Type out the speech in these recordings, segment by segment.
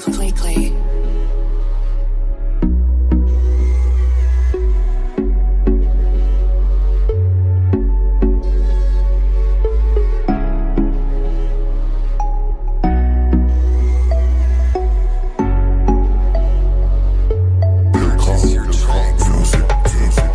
completely.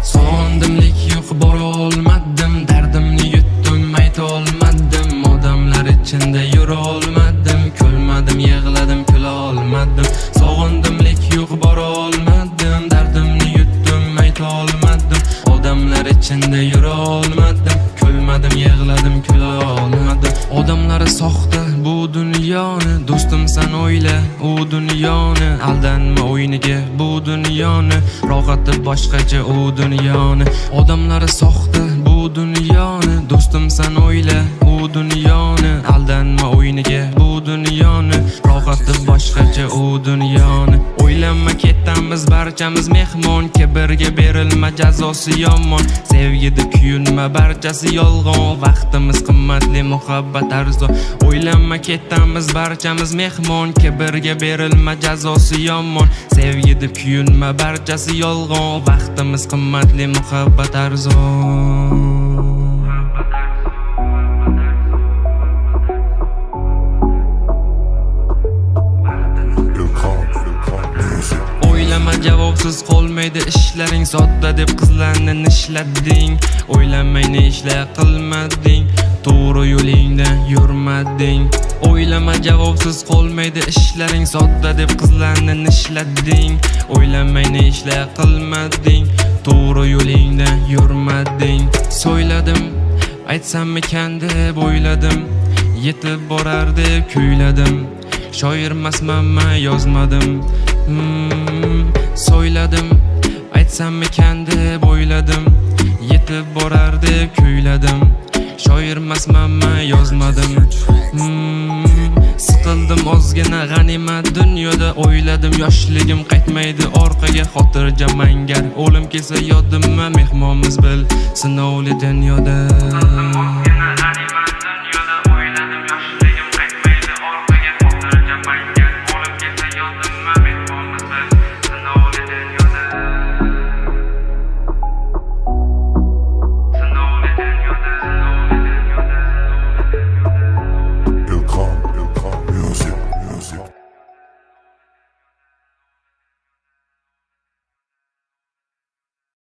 Sondimlik yo'q, bora olmadim, dardimni yutdim, ayta olmadim, odamlar ichida yura olmadim, kulmadim, yig'ladim, kula olmadim. Sog'indimlik yo'q, bora olmadim, dardimni yutdim, ayta olmadim, odamlar ichida yura olmadim, kulmadim, yig'ladim, kula olmadim. Odamlar soxta bu dunyoni, do'stim sen o'yla u dunyoni, aldanma o'yiniga bu dunyoni, rohati boshqacha u dunyoni. Odamlar soxta bu dunyoni, do'stim sen o'yla u dunyoni, aldanma o'yiniga bu dunyoni, rohati boshqacha u dunyoni. O'ylanma ketamiz barchamiz mehmon, kibrga berilma jazosi yomon, sevgida kuyunma barchasi yolg'on, vaqtimiz qimmatli, muhabbat arzon. O'ylanma ketamiz barchamiz mehmon, kibrga berilma jazosi yomon, sevgida kuyunma barchasi yolg'on, vaqtimiz qimmatli, muhabbat arzon. O'ylama javobsiz qolmaydi ishlaring, sodda deb qizlarni nishlading. O'ylamay ne ishlar qilmading, to'g'ri yo'lingdan yurmading. O'ylama javobsiz qolmaydi ishlaring, sodda deb qizlarni nishlading. O'ylamay ne ishlar qilmading, to'g'ri yo'lingdan yurmading. So'yladim, aytsammikan deb o'yladim, yetib borar deb kuyladim, shoirmasmanman yozmadim. So'yladim, aytsammikan deb o'yladim, yetib borar deb kuyladim, shoirmasmanman yozmadim. Siqildim ozgina g'animat dunyoda, o'yladim yoshligim qaytmaydi orqaga, xotirjam mangar o'lim kelsa yodimma, mehmonmiz bil sinovli dunyoda.